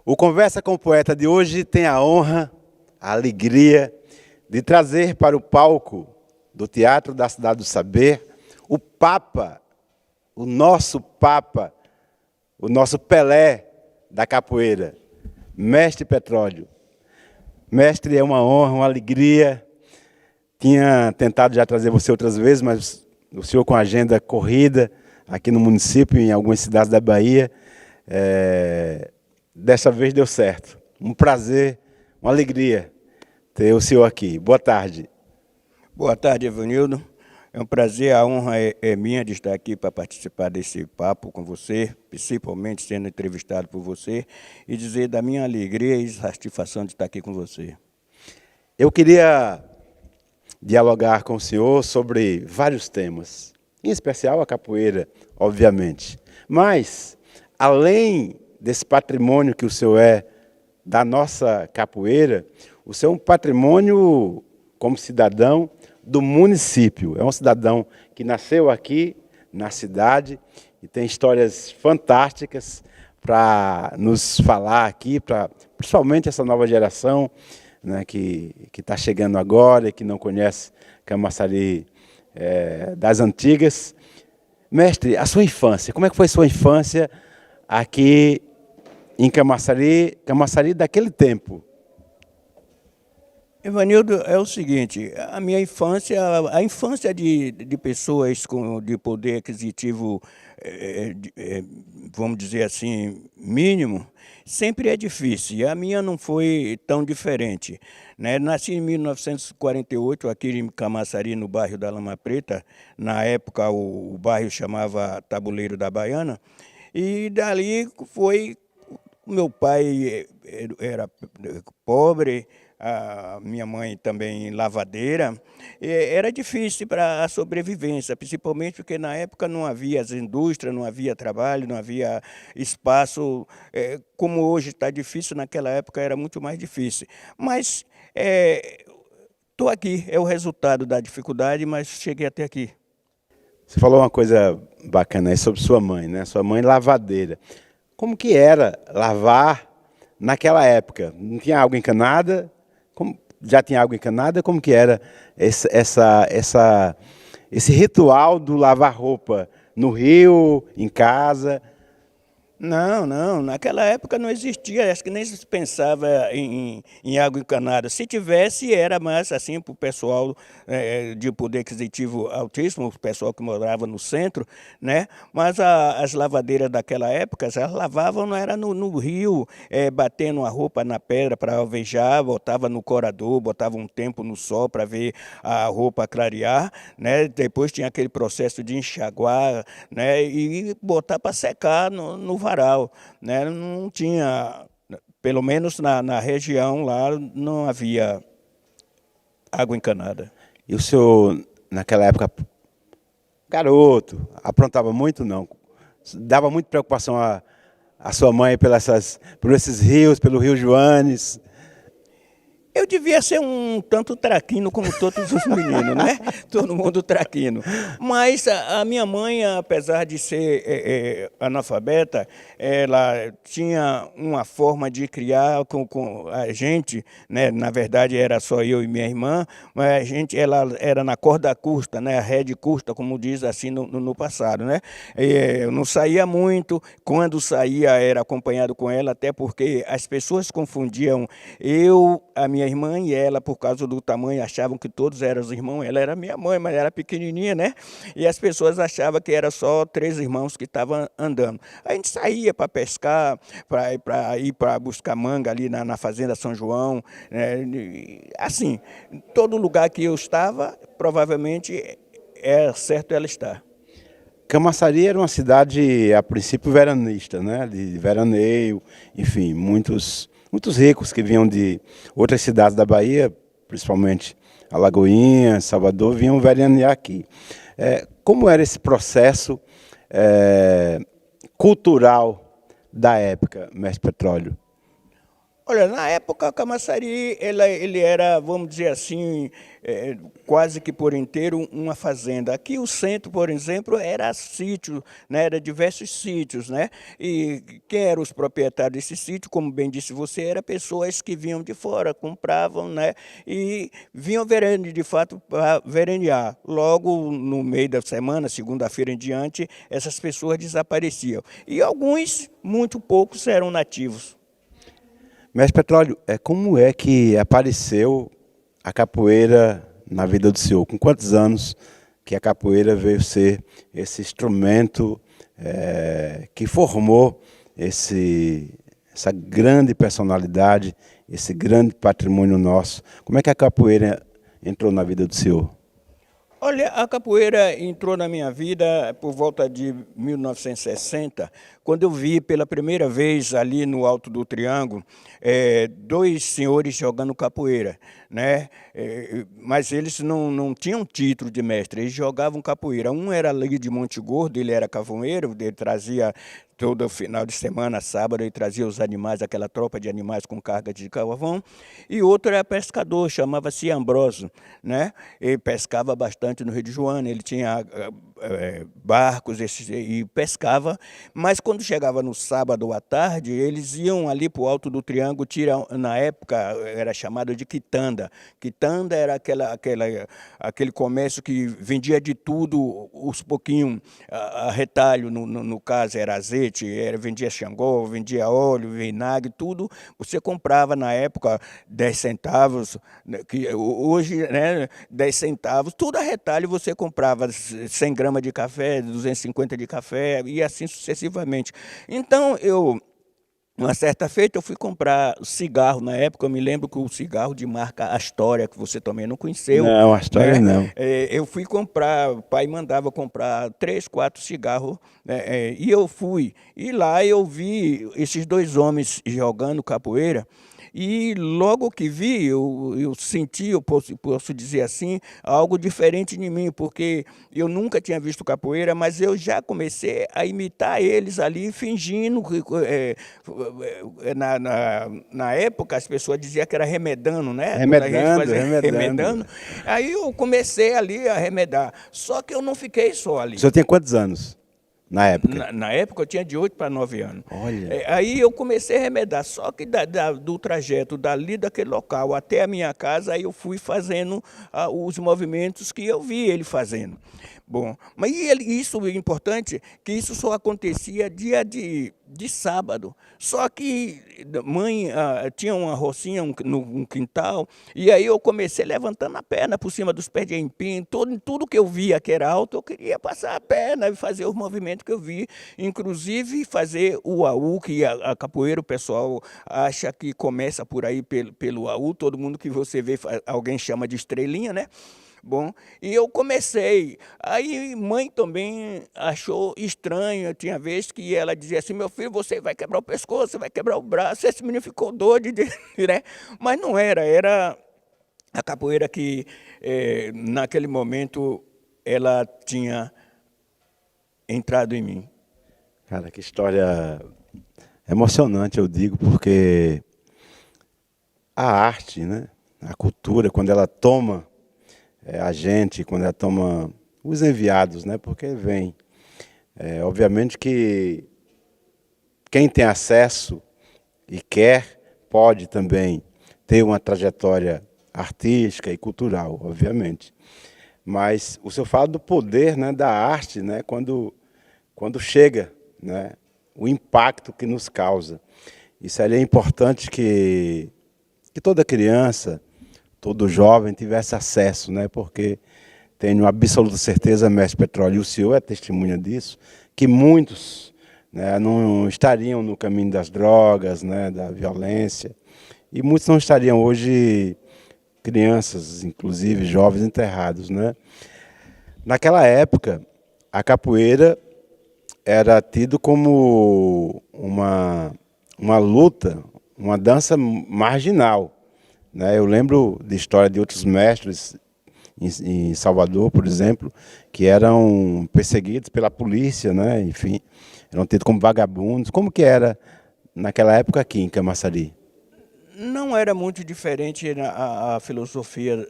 O Conversa com o Poeta de hoje tem a honra, a alegria de trazer para o palco do Teatro da Cidade do Saber o Papa, o nosso Papa, o nosso Pelé da capoeira, Mestre Petróleo. Mestre, é uma honra, uma alegria. Tinha tentado já trazer você outras vezes, mas o senhor com a agenda corrida aqui no município, em algumas cidades da Bahia, dessa vez deu certo. Um prazer, uma alegria ter o senhor aqui. Boa tarde. Boa tarde, Evanildo. É um prazer, a honra é minha de estar aqui para participar desse papo com você, principalmente sendo entrevistado por você, e dizer da minha alegria e satisfação de estar aqui com você. Eu queria dialogar com o senhor sobre vários temas, em especial a capoeira, obviamente. Mas, além desse patrimônio que o senhor é da nossa capoeira, o senhor é um patrimônio como cidadão do município. É um cidadão que nasceu aqui na cidade e tem histórias fantásticas para nos falar aqui, para principalmente essa nova geração, né, que está chegando agora e que não conhece Camaçari das antigas. Mestre, a sua infância, como é que foi a sua infância aqui em Camaçari, Camaçari daquele tempo? Evanildo, é o seguinte, a minha infância, a infância de pessoas de poder aquisitivo, vamos dizer assim, mínimo, sempre é difícil. E a minha não foi tão diferente, né? Nasci em 1948, aqui em Camaçari, no bairro da Lama Preta. Na época, o bairro chamava Tabuleiro da Baiana. E dali foi... Meu pai era pobre, a minha mãe também lavadeira. Era difícil para a sobrevivência, principalmente porque na época não havia as indústrias, não havia trabalho, não havia espaço. Como hoje está difícil, naquela época era muito mais difícil. Mas estou aqui, é o resultado da dificuldade, mas cheguei até aqui. Você falou uma coisa bacana aí sobre sua mãe, né? Sua mãe lavadeira. Como que era lavar naquela época? Não tinha água encanada? Já tinha água encanada? Como que era esse ritual do lavar roupa no rio, em casa? Não, naquela época não existia, acho que nem se pensava em água encanada. Se tivesse, era mais assim para o pessoal de poder aquisitivo altíssimo, o pessoal que morava no centro, né? Mas as lavadeiras daquela época, elas lavavam, não era no rio, batendo a roupa na pedra para alvejar, botava no corador, botava um tempo no sol para ver a roupa clarear, né? Depois tinha aquele processo de enxaguar, né? E botar para secar no varal, né? Não tinha, pelo menos na região lá, não havia água encanada. E o senhor, naquela época, garoto, aprontava muito, não? Dava muita preocupação a sua mãe por esses rios, pelo Rio Joanes? Eu devia ser um tanto traquino como todos os meninos, né? Todo mundo traquino. Mas a minha mãe, apesar de ser analfabeta, ela tinha uma forma de criar com a gente, né? Na verdade era só eu e minha irmã, mas ela era na corda curta, né? A rede curta, como diz assim no passado, né? Eu não saía muito, quando saía era acompanhado com ela, até porque as pessoas confundiam a minha irmã e ela, por causa do tamanho, achavam que todos eram os irmãos. Ela era minha mãe, mas era pequenininha, né? E as pessoas achavam que era só 3 irmãos que estavam andando. A gente saía para pescar, para ir para buscar manga ali na Fazenda São João. Assim, todo lugar que eu estava, provavelmente é certo ela estar. Camaçari era uma cidade, a princípio, veranista, né? De veraneio, enfim, muitos ricos que vinham de outras cidades da Bahia, principalmente Alagoinhas, Salvador, vinham veranear aqui. Como era esse processo cultural da época, Mestre Petróleo? Olha, na época, Camaçari, ele era, vamos dizer assim, quase que por inteiro uma fazenda. Aqui o centro, por exemplo, era sítio, né? Era diversos sítios, né? E quem eram os proprietários desse sítio, como bem disse você, eram pessoas que vinham de fora, compravam, né? E vinham de fato para veranear. Logo no meio da semana, segunda-feira em diante, essas pessoas desapareciam. E alguns, muito poucos, eram nativos. Mestre Petróleo, como é que apareceu a capoeira na vida do senhor? Com quantos anos que a capoeira veio ser esse instrumento que formou essa grande personalidade, esse grande patrimônio nosso? Como é que a capoeira entrou na vida do senhor? Olha, a capoeira entrou na minha vida por volta de 1960, quando eu vi pela primeira vez ali no Alto do Triângulo, dois senhores jogando capoeira, né? Mas eles não tinham título de mestre, eles jogavam capoeira. Um era ali de Monte Gordo, ele era cavoueiro, ele trazia todo final de semana, sábado, ele trazia os animais, aquela tropa de animais com carga de carvão, e outro era pescador, chamava-se Ambroso, né? Ele pescava bastante no Rio de Janeiro, ele tinha barcos e pescava, mas quando chegava no sábado à tarde, eles iam ali para o Alto do Triângulo, na época era chamado de quitanda. Quitanda era aquele comércio que vendia de tudo, os pouquinhos, a retalho, no caso era azeite, vendia xangô, vendia óleo, vinagre, tudo. Você comprava na época 10 centavos, que hoje, né, 10 centavos, tudo a retalho você comprava 100 gramas de café, 250 de café e assim sucessivamente. Então, uma certa feita, eu fui comprar cigarro na época. Eu me lembro que o cigarro de marca Astoria, que você também não conheceu. Não, Astoria não. Eu fui comprar, o pai mandava comprar 3, 4 cigarros, né, e eu fui. E lá eu vi esses dois homens jogando capoeira. E logo que vi, eu senti, eu posso dizer assim, algo diferente em mim, porque eu nunca tinha visto capoeira, mas eu já comecei a imitar eles ali, fingindo. Na época, as pessoas diziam que era remedando, né? Remedando. Aí eu comecei ali a remedar. Só que eu não fiquei só ali. O senhor tem quantos anos? Na época? Na época eu tinha de 8 para 9 anos. Olha. Aí eu comecei a remedar, só que do trajeto dali daquele local até a minha casa, aí eu fui fazendo os movimentos que eu vi ele fazendo. Bom, mas isso é importante, que isso só acontecia dia de sábado. Só que mãe tinha uma rocinha no quintal, e aí eu comecei levantando a perna por cima dos pés de empim, tudo que eu via que era alto, eu queria passar a perna e fazer os movimentos que eu vi, inclusive fazer o AU, que a capoeira o pessoal acha que começa por aí pelo AU, todo mundo que você vê, alguém chama de estrelinha, né? Bom, e eu comecei. Aí mãe também achou estranho. Tinha vezes que ela dizia assim: meu filho, você vai quebrar o pescoço, você vai quebrar o braço. Esse menino ficou doido, né? Mas não era a capoeira que naquele momento ela tinha entrado em mim. Cara, que história emocionante, eu digo, porque a arte, né, a cultura, quando ela toma a gente, quando ela toma os enviados, né, porque vem. Obviamente que quem tem acesso e quer, pode também ter uma trajetória artística e cultural, obviamente. Mas o senhor fala do poder, né, da arte, né, quando chega, né, o impacto que nos causa. Isso ali é importante que toda criança, todo jovem tivesse acesso, né, porque tenho absoluta certeza, mestre Petróleo, e o senhor é testemunha disso, que muitos, né, não estariam no caminho das drogas, né, da violência, e muitos não estariam hoje, crianças, inclusive jovens enterrados, né? Naquela época, a capoeira era tido como uma luta, uma dança marginal, né? Eu lembro de história de outros mestres em Salvador, por exemplo, que eram perseguidos pela polícia, né? Enfim, eram tidos como vagabundos. Como que era naquela época aqui em Camaçari? não era muito diferente a filosofia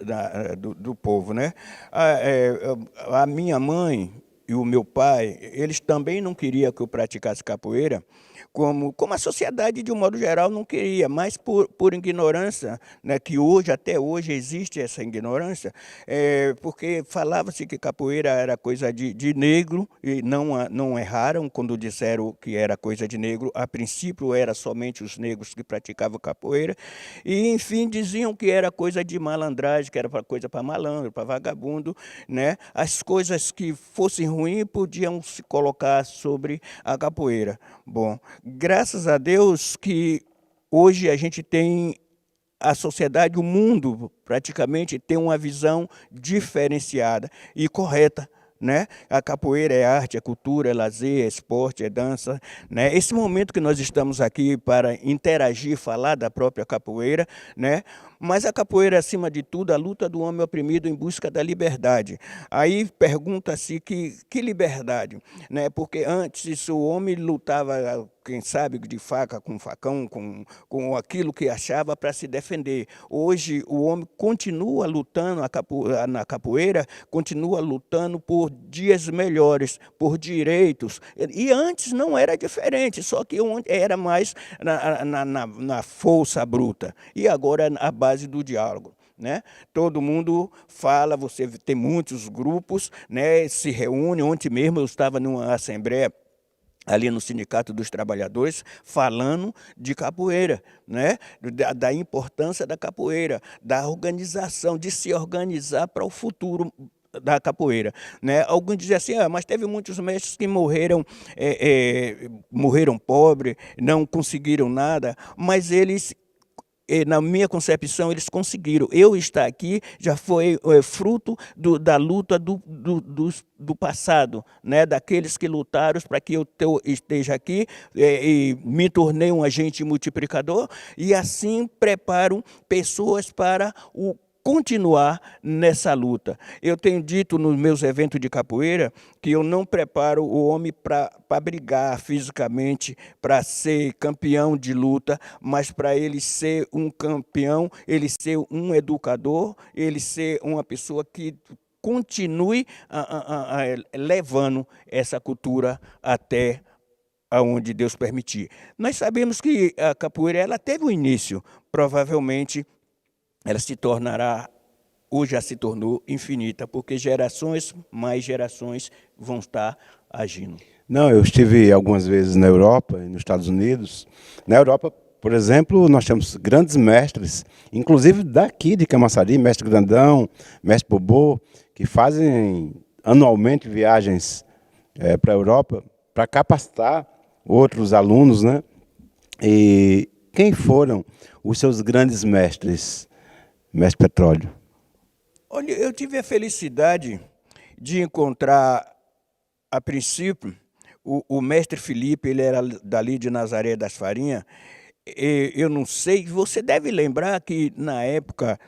do povo, né? A minha mãe e o meu pai, eles também não queriam que eu praticasse capoeira, como a sociedade, de um modo geral, não queria, mas por ignorância, né, que hoje, até hoje, existe essa ignorância, porque falava-se que capoeira era coisa de negro, e não erraram quando disseram que era coisa de negro. A princípio, era somente os negros que praticavam capoeira, e, enfim, diziam que era coisa de malandragem, que era coisa para malandro, para vagabundo, né? As coisas que fossem ruins podiam se colocar sobre a capoeira. Bom, graças a Deus que hoje a gente tem, a sociedade, o mundo praticamente tem uma visão diferenciada e correta, né? A capoeira é arte, é cultura, é lazer, é esporte, é dança, né? Esse momento que nós estamos aqui para interagir, falar da própria capoeira, né? Mas a capoeira, acima de tudo, a luta do homem oprimido em busca da liberdade. Aí pergunta-se que liberdade, né? Porque antes o homem lutava, quem sabe, de faca com facão, com aquilo que achava para se defender. Hoje o homem continua lutando na capoeira, continua lutando por dias melhores, por direitos. E antes não era diferente, só que era mais na força bruta. E agora a base do diálogo, né? Todo mundo fala, você tem muitos grupos, né? Se reúnem. Ontem mesmo eu estava numa assembleia ali no Sindicato dos Trabalhadores, falando de capoeira, né? Da importância da capoeira, da organização, de se organizar para o futuro da capoeira, né? Alguns dizem assim, mas teve muitos mestres que morreram pobres, não conseguiram nada, mas eles, na minha concepção, eles conseguiram. Eu estar aqui já foi fruto da luta do passado, né? Daqueles que lutaram para que eu esteja aqui, e me tornei um agente multiplicador, e assim preparo pessoas para continuar nessa luta. Eu tenho dito nos meus eventos de capoeira que eu não preparo o homem para brigar fisicamente, para ser campeão de luta, mas para ele ser um campeão, ele ser um educador, ele ser uma pessoa que continue levando essa cultura até aonde Deus permitir. Nós sabemos que a capoeira, ela teve um início, provavelmente ela se tornará, ou já se tornou, infinita, porque gerações, mais gerações vão estar agindo. Não, eu estive algumas vezes na Europa e nos Estados Unidos. Na Europa, por exemplo, nós temos grandes mestres, inclusive daqui de Camaçari, mestre Grandão, mestre Bobô, que fazem anualmente viagens para a Europa para capacitar outros alunos, né? E quem foram os seus grandes mestres, mestre Petróleo? Olha, eu tive a felicidade de encontrar, a princípio, o mestre Felipe. Ele era dali de Nazaré das Farinhas. Eu não sei, você deve lembrar que na época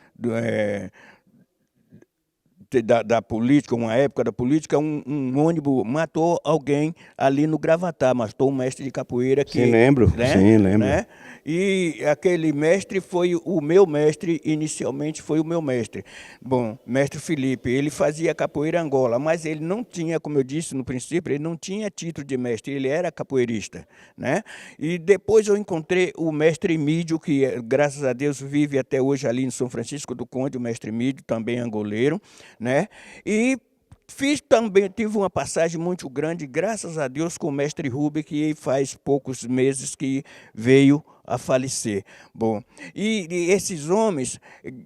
da política, uma época da política, um ônibus matou alguém ali no Gravatá, matou um mestre de capoeira. Sim, lembro, né? Sim, lembro. Né? E aquele mestre foi o meu mestre, inicialmente foi o meu mestre. Bom, mestre Felipe, ele fazia capoeira Angola, mas ele não tinha, como eu disse no princípio, ele não tinha título de mestre, ele era capoeirista, né? E depois eu encontrei o mestre Emídio, que graças a Deus vive até hoje ali em São Francisco do Conde, o mestre Emídio, também angoleiro, né? E tive uma passagem muito grande, graças a Deus, com o mestre Rubem, que faz poucos meses que veio a falecer. Bom, e esses homens,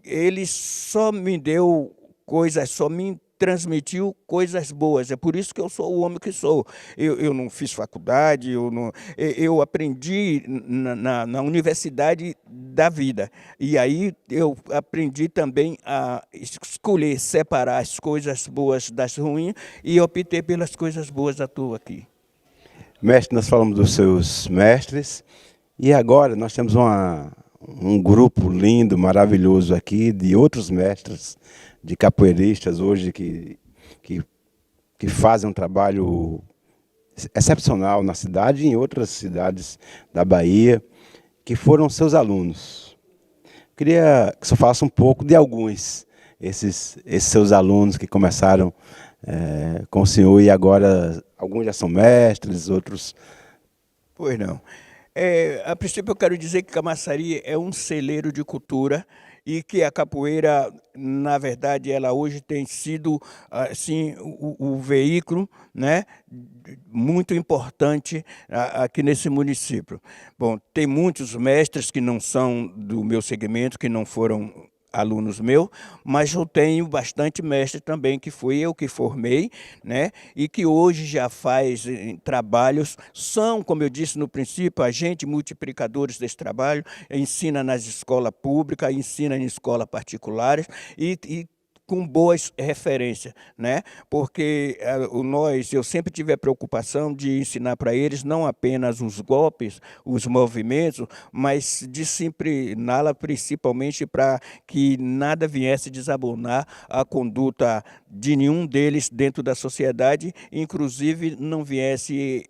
eles só me deu coisas, só me transmitiu coisas boas. É por isso que eu sou o homem que sou. Eu não fiz faculdade, eu aprendi na universidade da vida. E aí eu aprendi também a escolher, separar as coisas boas das ruins, e optei pelas coisas boas à toa aqui. Mestre, nós falamos dos seus mestres, e agora nós temos um grupo lindo, maravilhoso aqui, de outros mestres, de capoeiristas hoje que fazem um trabalho excepcional na cidade e em outras cidades da Bahia, que foram seus alunos. Queria que você falasse um pouco de alguns, esses seus alunos que começaram com o senhor e agora alguns já são mestres, outros... Pois não. A princípio eu quero dizer que Camaçari é um celeiro de cultura e que a capoeira, na verdade, ela hoje tem sido assim, o veículo, né, muito importante aqui nesse município. Bom, tem muitos mestres que não são do meu segmento, que não foram alunos meus, mas eu tenho bastante mestre também, que fui eu que formei, né? E que hoje já faz trabalhos, são, como eu disse no princípio, agentes multiplicadores desse trabalho, ensina nas escolas públicas, ensina em escolas particulares e com boas referências, né? Porque eu sempre tive a preocupação de ensinar para eles não apenas os golpes, os movimentos, mas discipliná-la principalmente para que nada viesse desabonar a conduta de nenhum deles dentro da sociedade, inclusive não viesse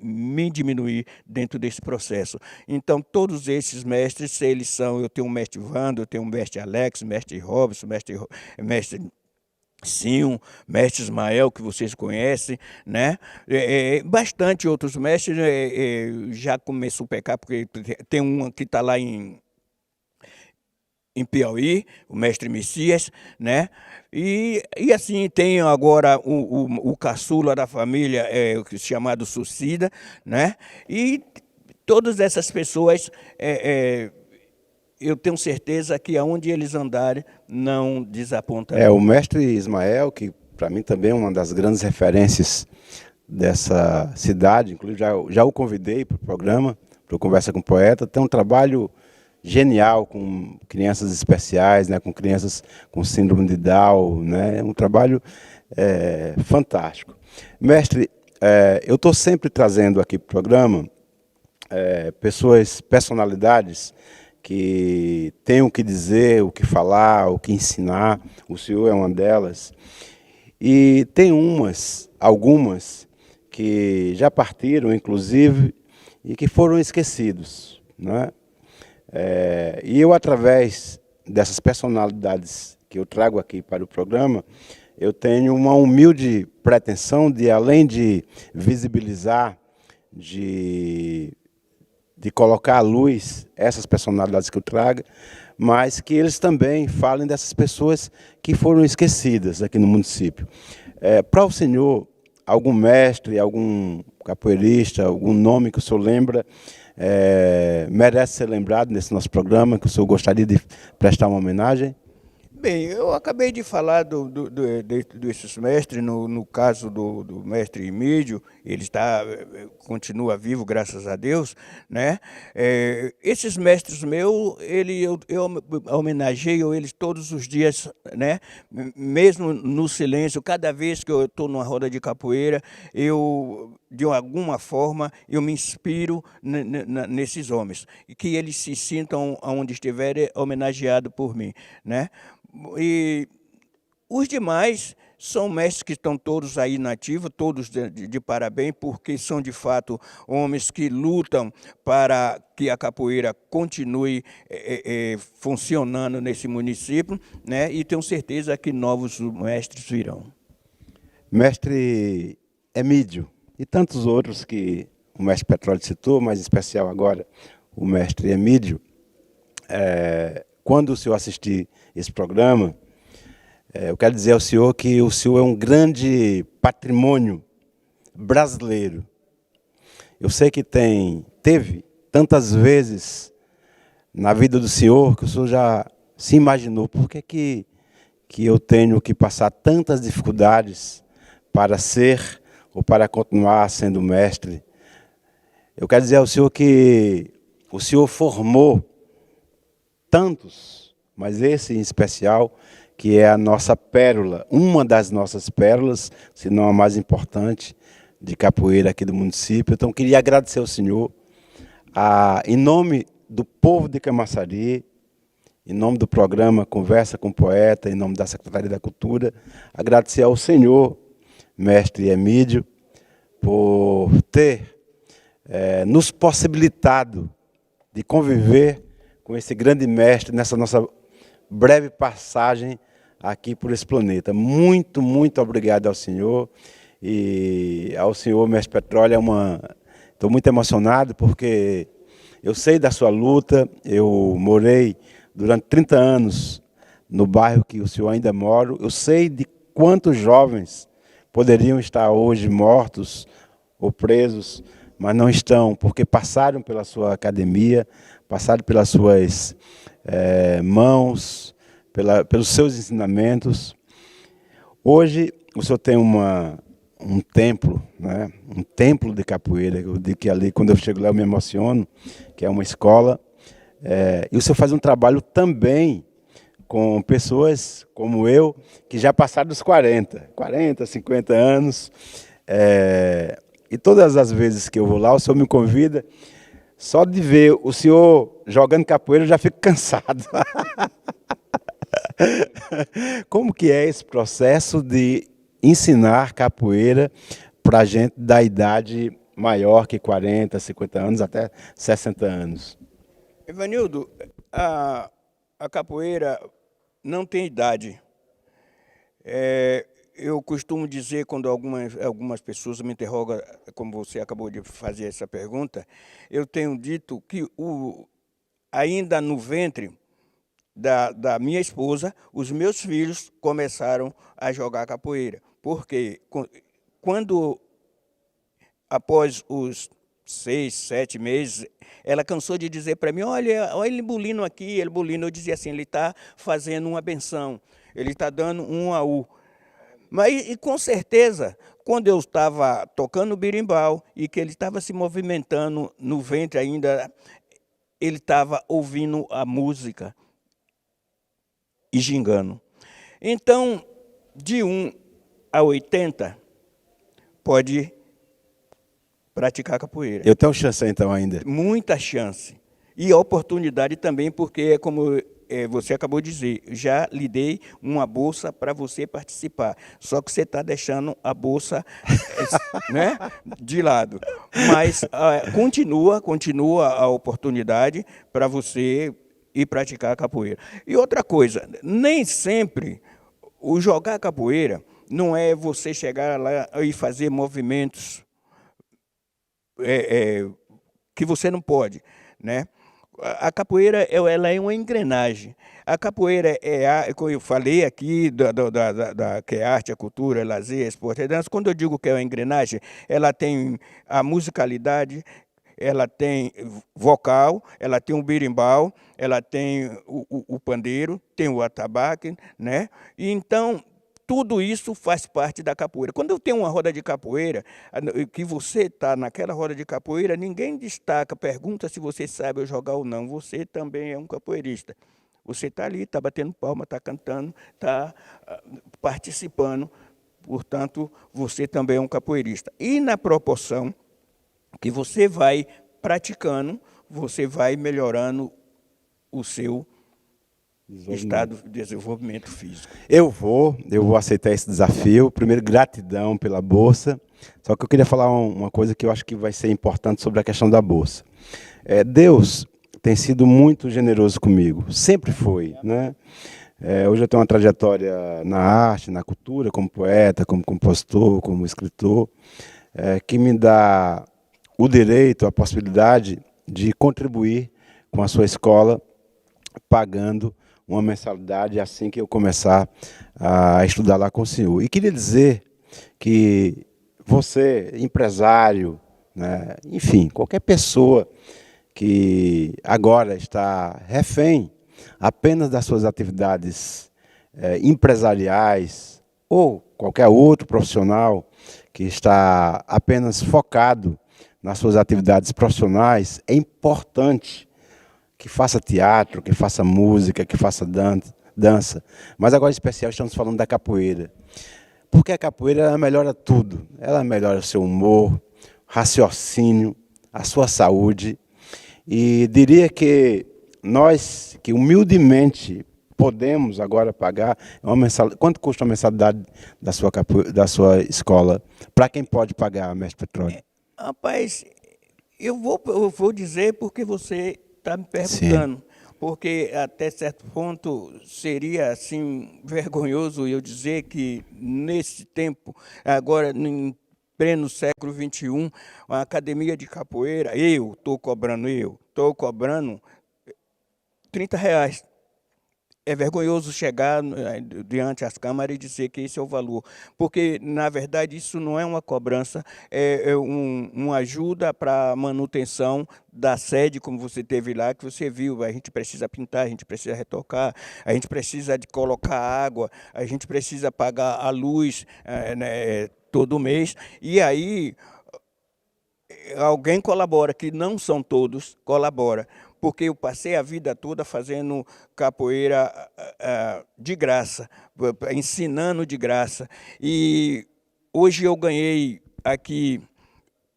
me diminuir dentro desse processo. Então, todos esses mestres, eles são, eu tenho um mestre Vando, eu tenho um mestre Alex, mestre Robson, mestre Sim, mestre Ismael, que vocês conhecem, né? Bastante outros mestres, já começou a pecar, porque tem um que está lá em Piauí, o mestre Messias, né? E assim, tem agora o caçula da família, chamado Suicida, né? E todas essas pessoas, eu tenho certeza que aonde eles andarem, não desapontarão. O mestre Ismael, que para mim também é uma das grandes referências dessa cidade, inclusive já o convidei para o programa, para o Conversa com o Poeta, tem um trabalho genial com crianças especiais, né, com crianças com síndrome de Down, né, um trabalho fantástico. Mestre, eu estou sempre trazendo aqui para o programa personalidades que têm o que dizer, o que falar, o que ensinar. O senhor é uma delas. E tem algumas que já partiram, inclusive, e que foram esquecidos, né? E eu, através dessas personalidades que eu trago aqui para o programa, eu tenho uma humilde pretensão de, além de visibilizar, de colocar à luz essas personalidades que eu trago, mas que eles também falem dessas pessoas que foram esquecidas aqui no município. Para o senhor, algum mestre, algum capoeirista, algum nome que o senhor lembra, merece ser lembrado nesse nosso programa, que o senhor gostaria de prestar uma homenagem? Bem, eu acabei de falar desses mestres, no caso do mestre Emílio, ele continua vivo, graças a Deus, né? Esses mestres meus, eu homenageio eles todos os dias, né? Mesmo no silêncio, cada vez que eu estou numa roda de capoeira, de alguma forma, eu me inspiro nesses homens, e que eles se sintam, onde estiverem, homenageados por mim, né? E os demais são mestres que estão todos aí na ativa, todos de parabéns, porque são de fato homens que lutam para que a capoeira continue funcionando nesse município, né? E tenho certeza que novos mestres virão. Mestre Emílio e tantos outros que o mestre Petróleo citou, mas em especial agora o mestre Emílio, quando o senhor assistir esse programa, eu quero dizer ao senhor que o senhor é um grande patrimônio brasileiro. Eu sei que teve tantas vezes na vida do senhor que o senhor já se imaginou por que eu tenho que passar tantas dificuldades para ser ou para continuar sendo mestre. Eu quero dizer ao senhor que o senhor formou tantos, mas esse em especial, que é a nossa pérola, uma das nossas pérolas, se não a mais importante, de capoeira aqui do município. Então, queria agradecer ao senhor, em nome do povo de Camaçari, em nome do programa Conversa com o Poeta, em nome da Secretaria da Cultura, agradecer ao senhor, mestre Emílio, por ter nos possibilitado de conviver com esse grande mestre nessa nossa breve passagem aqui por esse planeta. Muito, muito obrigado ao senhor. E ao senhor, mestre Petróleo, estou muito emocionado porque eu sei da sua luta. Eu morei durante 30 anos no bairro que o senhor ainda mora. Eu sei de quantos jovens poderiam estar hoje mortos ou presos, mas não estão, porque passaram pela sua academia, passaram pelas suas mãos, pelos seus ensinamentos. Hoje o senhor tem um templo, né? Um templo de capoeira. Eu digo que ali, quando eu chego lá, eu me emociono, que é uma escola. E o senhor faz um trabalho também com pessoas como eu, que já passaram dos 40, 50 anos. E todas as vezes que eu vou lá, o senhor me convida. Só de ver o senhor jogando capoeira, eu já fico cansado. Como que é esse processo de ensinar capoeira para gente da idade maior que 40, 50 anos, até 60 anos? Evanildo, a capoeira não tem idade. Eu costumo dizer, quando algumas pessoas me interrogam, como você acabou de fazer essa pergunta, eu tenho dito que ainda no ventre da minha esposa, os meus filhos começaram a jogar capoeira. Porque quando, após os 6, 7 meses, ela cansou de dizer para mim, olha ele bulino aqui, ele bulino. Eu dizia assim, ele está fazendo uma benção, ele está dando um AU. Mas, e com certeza, quando eu estava tocando berimbau e que ele estava se movimentando no ventre ainda, ele estava ouvindo a música e gingando. Então, de 1 a 80, pode praticar capoeira. Eu tenho chance então ainda? Muita chance. E oportunidade também, porque, como você acabou de dizer, já lhe dei uma bolsa para você participar. Só que você está deixando a bolsa né, de lado. Mas continua a oportunidade para você ir praticar capoeira. E outra coisa, nem sempre o jogar capoeira não é você chegar lá e fazer movimentos que você não pode, né? A capoeira ela é uma engrenagem. A capoeira como eu falei aqui, que é arte, a cultura, é lazer, esporte e dança. Quando eu digo que é uma engrenagem, ela tem a musicalidade, ela tem vocal, ela tem um berimbau, ela tem o pandeiro, tem o atabaque, né? E então, tudo isso faz parte da capoeira. Quando eu tenho uma roda de capoeira, que você está naquela roda de capoeira, ninguém destaca, pergunta se você sabe jogar ou não. Você também é um capoeirista. Você está ali, está batendo palma, está cantando, está participando. Portanto, você também é um capoeirista. E na proporção que você vai praticando, você vai melhorando o seu estado de desenvolvimento físico. Eu vou aceitar esse desafio. Primeiro, gratidão pela bolsa. Só que eu queria falar uma coisa que eu acho que vai ser importante sobre a questão da bolsa. Deus tem sido muito generoso comigo, sempre foi, né? Hoje eu tenho uma trajetória na arte, na cultura, como poeta, como compositor, como escritor, que me dá o direito, a possibilidade de contribuir com a sua escola, pagando uma mensalidade assim que eu começar a estudar lá com o senhor. E queria dizer que você, empresário, né, enfim, qualquer pessoa que agora está refém apenas das suas atividades empresariais ou qualquer outro profissional que está apenas focado nas suas atividades profissionais, é importante que faça teatro, que faça música, que faça dança. Mas agora, em especial, estamos falando da capoeira. Porque a capoeira ela melhora tudo. Ela melhora o seu humor, raciocínio, a sua saúde. E diria que nós, que humildemente podemos agora pagar uma mensalidade. Quanto custa a mensalidade da sua escola? Para quem pode pagar, mestre Petróleo? Rapaz, eu vou dizer porque você está me perguntando. Sim. porque até certo ponto seria assim vergonhoso eu dizer que nesse tempo, agora em pleno século XXI, a academia de capoeira, eu estou cobrando R$ 30. É vergonhoso chegar diante das câmaras e dizer que esse é o valor, porque, na verdade, isso não é uma cobrança, é uma ajuda para a manutenção da sede, como você teve lá, que você viu. A gente precisa pintar, a gente precisa retocar, a gente precisa de colocar água, a gente precisa pagar a luz né, todo mês, e aí alguém colabora, que não são todos, colabora, porque eu passei a vida toda fazendo capoeira de graça, ensinando de graça, e hoje eu ganhei aqui,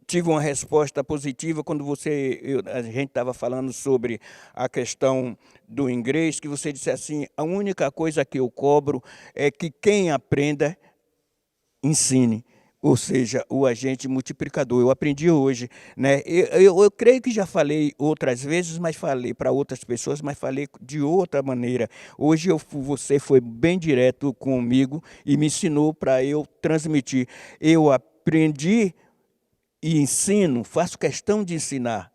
tive uma resposta positiva quando a gente estava falando sobre a questão do inglês, que você disse assim, a única coisa que eu cobro é que quem aprenda, ensine. Ou seja, o agente multiplicador. Eu aprendi hoje, né? Eu creio que já falei outras vezes, mas falei para outras pessoas, mas falei de outra maneira. Hoje você foi bem direto comigo e me ensinou para eu transmitir. Eu aprendi e ensino, faço questão de ensinar,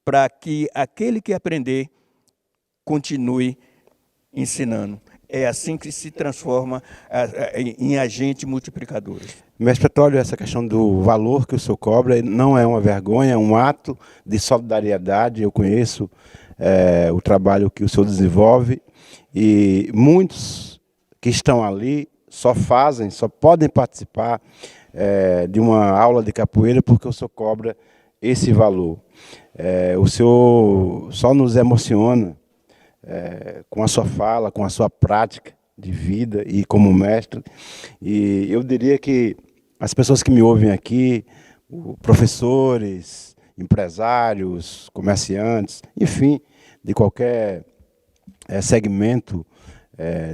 para que aquele que aprender continue ensinando. É assim que se transforma em agente multiplicador. Mestre Petróleo, essa questão do valor que o senhor cobra não é uma vergonha, é um ato de solidariedade. Eu conheço o trabalho que o senhor desenvolve e muitos que estão ali só podem participar de uma aula de capoeira porque o senhor cobra esse valor. O senhor só nos emociona com a sua fala, com a sua prática de vida e como mestre. E eu diria que as pessoas que me ouvem aqui, professores, empresários, comerciantes, enfim, de qualquer segmento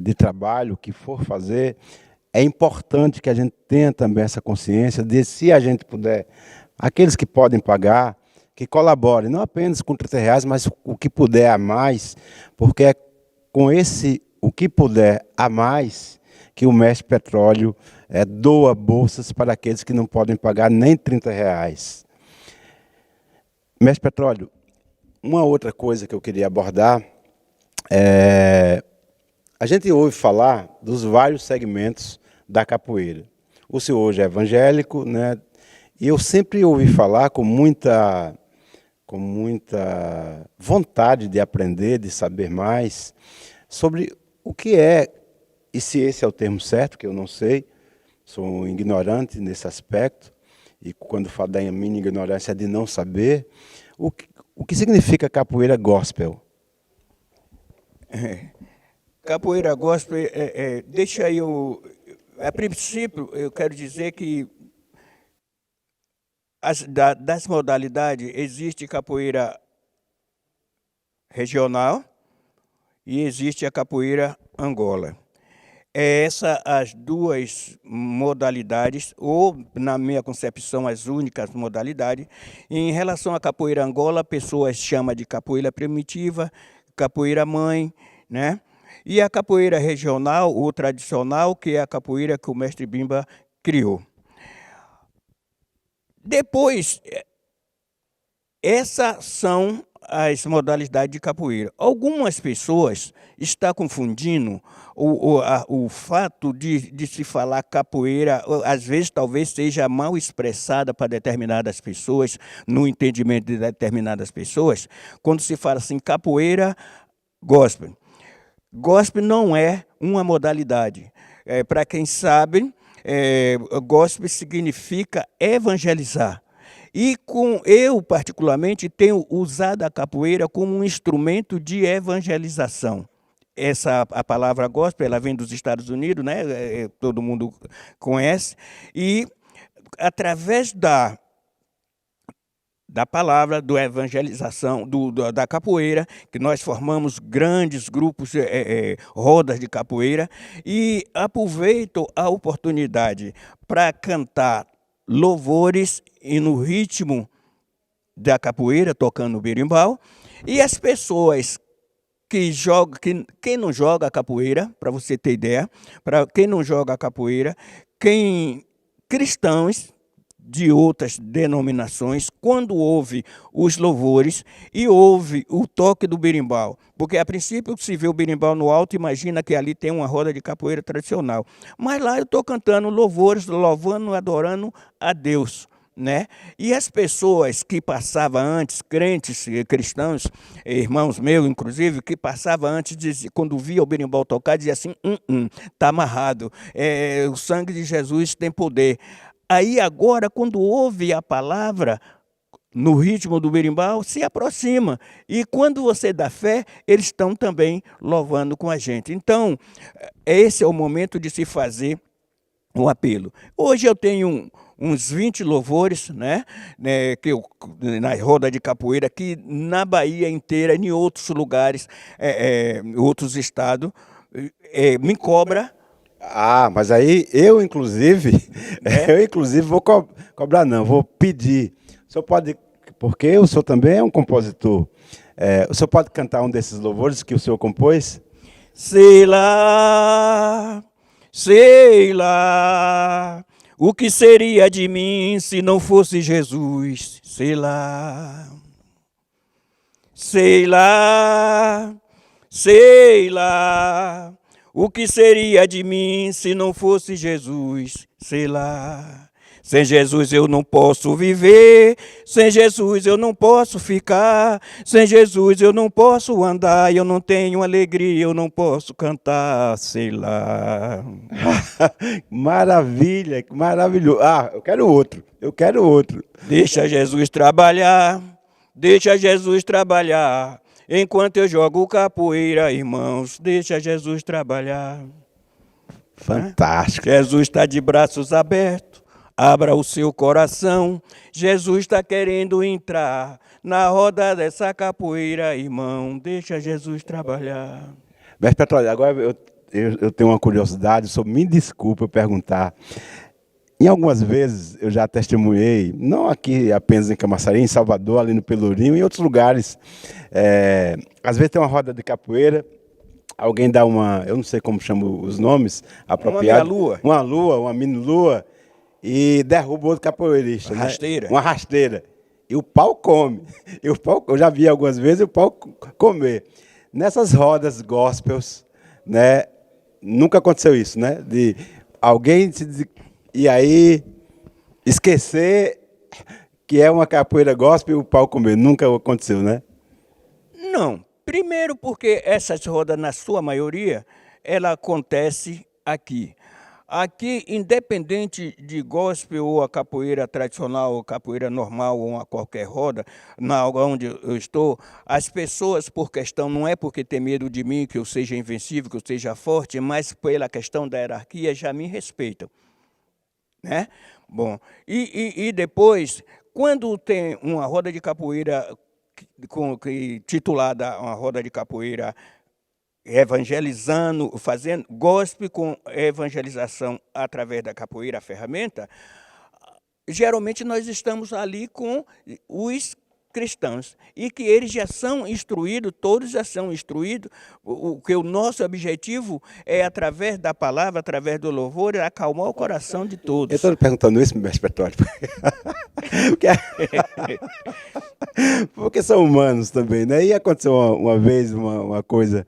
de trabalho que for fazer, é importante que a gente tenha também essa consciência de, se a gente puder, aqueles que podem pagar, que colaborem, não apenas com R$ 30, mas o que puder a mais, porque é com o que puder a mais, que o Mestre Petróleo doa bolsas para aqueles que não podem pagar nem R$ 30. Mestre Petróleo, uma outra coisa que eu queria abordar a gente ouve falar dos vários segmentos da capoeira. O senhor hoje é evangélico, né? E eu sempre ouvi falar com muita vontade de aprender, de saber mais sobre o que é, e se esse é o termo certo, que eu não sei, sou um ignorante nesse aspecto, e quando falo da minha ignorância é de não saber, o que significa capoeira gospel? Capoeira gospel, deixa eu... A princípio, eu quero dizer que das modalidades, existe capoeira regional e existe a capoeira Angola. Essas as duas modalidades, ou, na minha concepção, as únicas modalidades. Em relação à capoeira Angola, pessoas chamam de capoeira primitiva, capoeira mãe, né? E a capoeira regional, ou tradicional, que é a capoeira que o mestre Bimba criou. Depois, essas são as modalidades de capoeira. Algumas pessoas estão confundindo o fato de se falar capoeira, às vezes talvez seja mal expressada para determinadas pessoas, no entendimento de determinadas pessoas, quando se fala assim, capoeira gospel. Gospel não é uma modalidade. Para quem sabe, gospel significa evangelizar. E eu, particularmente, tenho usado a capoeira como um instrumento de evangelização. A palavra gospel, ela vem dos Estados Unidos, né? Todo mundo conhece. E, através da palavra, da evangelização, da capoeira, que nós formamos grandes grupos, rodas de capoeira, e aproveito a oportunidade para cantar louvores e no ritmo da capoeira, tocando o berimbau, e as pessoas que joga, quem não joga capoeira, para você ter ideia, para quem não joga capoeira, cristãos de outras denominações, quando ouve os louvores e ouve o toque do berimbau, porque a princípio se vê o berimbau no alto, imagina que ali tem uma roda de capoeira tradicional, mas lá eu estou cantando louvores, louvando, adorando a Deus, né? E as pessoas que passavam antes, crentes, cristãos, irmãos meus, inclusive, que passavam antes, quando via o berimbau tocar, dizia assim, tá amarrado, o sangue de Jesus tem poder. Aí agora, quando ouve a palavra, no ritmo do berimbau, se aproxima. E quando você dá fé, eles estão também louvando com a gente. Então, esse é o momento de se fazer um apelo. Hoje eu tenho uns 20 louvores, né, na roda de capoeira, aqui na Bahia inteira, em outros lugares, outros estados, me cobra. Ah, mas aí eu, inclusive, vou cobrar não, vou pedir. O senhor pode, porque o senhor também é um compositor, o senhor pode cantar um desses louvores que o senhor compôs? Sei lá, o que seria de mim se não fosse Jesus? Sei lá, o que seria de mim se não fosse Jesus? Sei lá. Sem Jesus eu não posso viver, sem Jesus eu não posso ficar, sem Jesus eu não posso andar, eu não tenho alegria, eu não posso cantar, sei lá. Maravilha, maravilhoso. Ah, eu quero outro. Deixa Jesus trabalhar, enquanto eu jogo capoeira, irmãos, deixa Jesus trabalhar. Fantástico. Jesus está de braços abertos. Abra o seu coração, Jesus está querendo entrar na roda dessa capoeira, irmão, deixa Jesus trabalhar. Mestre Petróleo, agora eu tenho uma curiosidade, me desculpa eu perguntar. Em algumas vezes eu já testemunhei, não aqui apenas em Camaçari, em Salvador, ali no Pelourinho, em outros lugares. Às vezes tem uma roda de capoeira, alguém dá eu não sei como chama os nomes apropriados. Uma lua, uma mini-lua. E derruba outro capoeirista. Uma rasteira. E o pau come. Eu já vi algumas vezes o pau comer. Nessas rodas gospels, né, nunca aconteceu isso, né? De alguém e aí esquecer que é uma capoeira gospel e o pau comer. Nunca aconteceu, né? Não. Primeiro porque essas rodas, na sua maioria, ela acontece aqui. Aqui, independente de gospel ou a capoeira tradicional, ou capoeira normal, ou a qualquer roda, onde eu estou, as pessoas, por questão, não é porque tem medo de mim, que eu seja invencível, que eu seja forte, mas pela questão da hierarquia, já me respeitam. Né? Bom, e depois, quando tem uma roda de capoeira titulada uma roda de capoeira evangelizando, fazendo gospel com evangelização através da capoeira, a ferramenta, geralmente nós estamos ali com os cristãos, e que eles já são instruídos, todos já são instruídos, que o nosso objetivo é, através da palavra, através do louvor, acalmar o coração de todos. Eu estou perguntando isso, mestre Petróleo, porque são humanos também, né? E aconteceu uma vez uma coisa,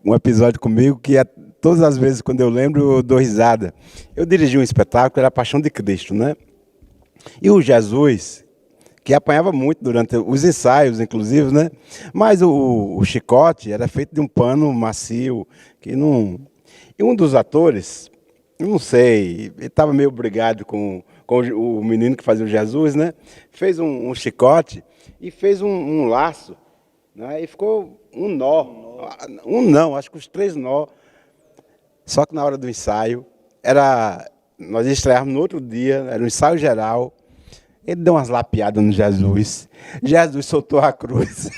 um episódio comigo que todas as vezes quando eu lembro eu dou risada. Eu dirigi um espetáculo, era a Paixão de Cristo, né? E o Jesus, que apanhava muito durante os ensaios, inclusive, né? Mas o chicote era feito de um pano macio, que não... E um dos atores, eu não sei, ele estava meio brigado com o menino que fazia o Jesus, né? Fez um chicote e fez um laço, né? E ficou um nó. Não, acho que os 3 nó. Só que na hora do ensaio, nós estreávamos no outro dia, era um ensaio geral. Ele deu umas lapiadas no Jesus. Jesus soltou a cruz.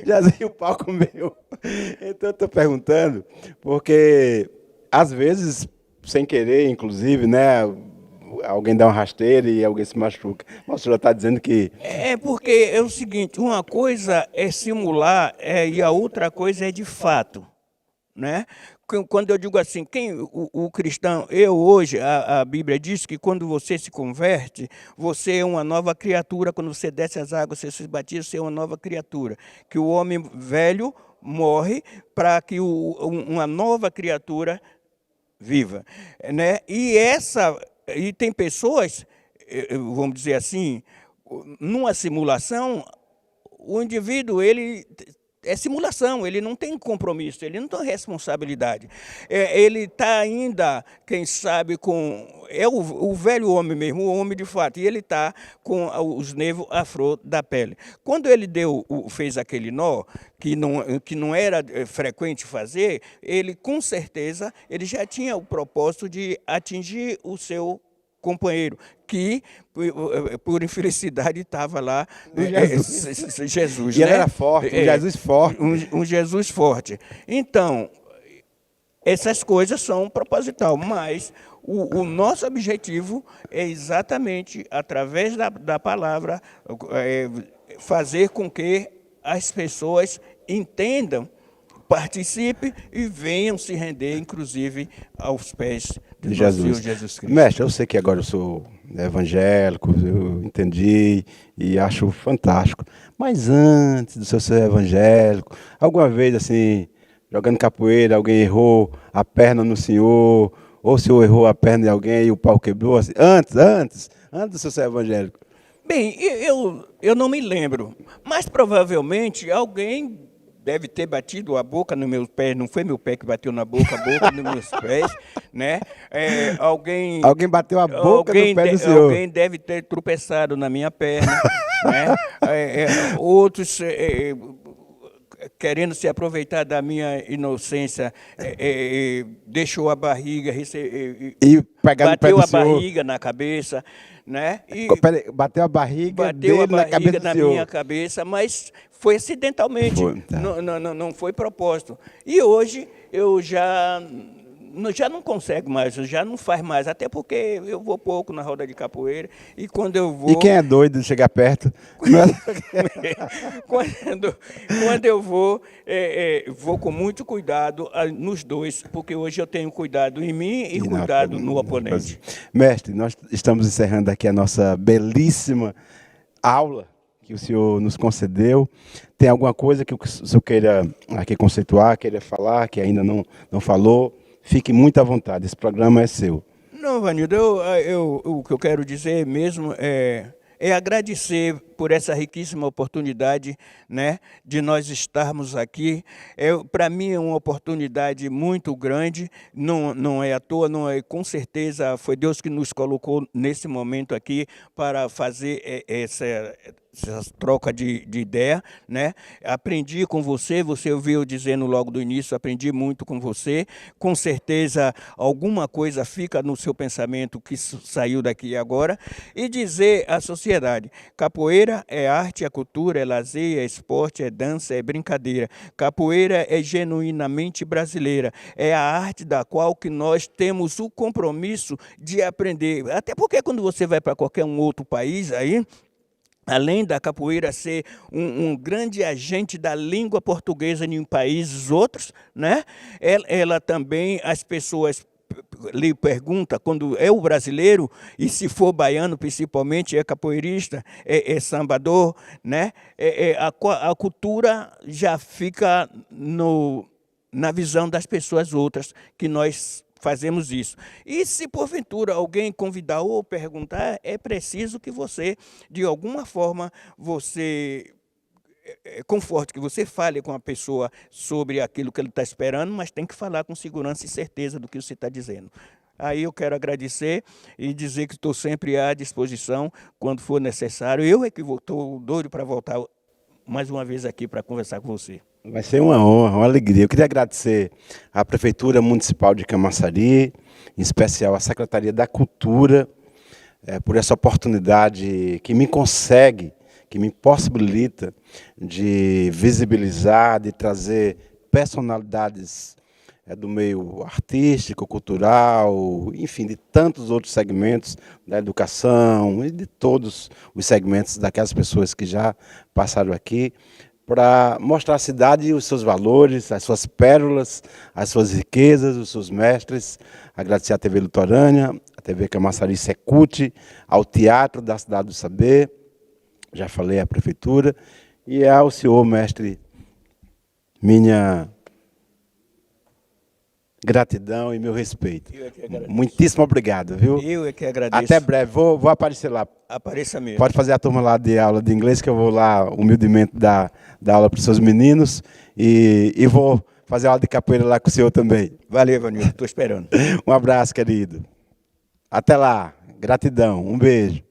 Jesus e o pau comeu. Então eu estou perguntando, porque às vezes, sem querer, inclusive, né, alguém dá uma rasteira e alguém se machuca. Mas o senhor está dizendo que... É porque é o seguinte, uma coisa é simular e a outra coisa é de fato, né? Quando eu digo assim, o cristão, hoje, a Bíblia diz que quando você se converte, você é uma nova criatura, quando você desce as águas, você se batiza, você é uma nova criatura. Que o homem velho morre para que uma nova criatura viva, né? E tem pessoas, vamos dizer assim, numa simulação, o indivíduo, ele é simulação, ele não tem compromisso, ele não tem responsabilidade. Ele está ainda, quem sabe, o velho homem mesmo, o homem de fato, e ele está com os nervos à flor da pele. Quando ele fez aquele nó, que não era frequente fazer, ele com certeza ele já tinha o propósito de atingir o seu companheiro, que por infelicidade estava lá, Jesus. E ele né? era forte, um Jesus forte. Um Jesus forte. Então, essas coisas são proposital, mas o nosso objetivo é exatamente, através da palavra, fazer com que as pessoas entendam, participem e venham se render, inclusive, aos pés de nosso Senhor Jesus Cristo. Mestre, eu sei que agora eu sou evangélico, eu entendi e acho fantástico. Mas antes do senhor ser evangélico, alguma vez, assim, jogando capoeira, alguém errou a perna no senhor, ou o senhor errou a perna de alguém e o pau quebrou, assim, antes do senhor ser evangélico? Bem, eu não me lembro, mas provavelmente alguém deve ter batido a boca nos meus pés, não foi meu pé que bateu na boca, a boca nos meus pés, né? Alguém bateu a boca no pé do senhor. Alguém deve ter tropeçado na minha perna, né? Outros querendo se aproveitar da minha inocência, deixou a barriga, bateu a barriga na cabeça, né? Bateu a barriga na minha cabeça, mas foi acidentalmente, não foi propósito. E hoje eu já não consigo mais, já não faz mais, até porque eu vou pouco na roda de capoeira e quando eu vou... E quem é doido de chegar perto? Quando eu vou com muito cuidado nos dois, porque hoje eu tenho cuidado em mim e cuidado no oponente. Mestre, nós estamos encerrando aqui a nossa belíssima aula que o senhor nos concedeu. Tem alguma coisa que o senhor queira aqui conceituar, queira falar, que ainda não falou? Fique muito à vontade, esse programa é seu. Não, Vanildo, o que eu quero dizer mesmo é agradecer por essa riquíssima oportunidade, né, de nós estarmos aqui. Para mim é uma oportunidade muito grande, não é à toa, com certeza foi Deus que nos colocou nesse momento aqui para fazer essa troca de ideia, né? Aprendi com você ouviu dizendo logo do início, aprendi muito com você, com certeza alguma coisa fica no seu pensamento que saiu daqui agora, e dizer à sociedade, capoeira é arte, é cultura, é lazer, é esporte, é dança, é brincadeira. Capoeira é genuinamente brasileira, é a arte da qual que nós temos o compromisso de aprender, até porque quando você vai para qualquer outro país aí, além da capoeira ser um grande agente da língua portuguesa em países outros, né? Ela também, as pessoas lhe perguntam, quando é o brasileiro, e se for baiano principalmente, é capoeirista, é sambador, né? A cultura já fica na visão das pessoas outras, que nós fazemos isso. E se porventura alguém convidar ou perguntar, é preciso que você, de alguma forma, conforte, que você fale com a pessoa sobre aquilo que ele está esperando, mas tem que falar com segurança e certeza do que você está dizendo. Aí eu quero agradecer e dizer que estou sempre à disposição quando for necessário. Eu é que estou doido para voltar mais uma vez aqui para conversar com você. Vai ser uma honra, uma alegria. Eu queria agradecer à Prefeitura Municipal de Camaçari, em especial à Secretaria da Cultura, por essa oportunidade que me consegue, que me possibilita de visibilizar, de trazer personalidades do meio artístico, cultural, enfim, de tantos outros segmentos da educação e de todos os segmentos daquelas pessoas que já passaram aqui, para mostrar a cidade e os seus valores, as suas pérolas, as suas riquezas, os seus mestres. Agradecer à TV Litorânea, à TV Camaçari Secute, ao Teatro da Cidade do Saber, já falei à Prefeitura, e ao senhor mestre, minha gratidão e meu respeito. Muitíssimo obrigado, viu? Eu é que agradeço. Até breve, vou aparecer lá. Apareça mesmo. Pode fazer a turma lá de aula de inglês, que eu vou lá humildemente dar aula para os seus meninos, e vou fazer aula de capoeira lá com o senhor também. Valeu, Evanildo, estou esperando. Um abraço, querido. Até lá, gratidão, um beijo.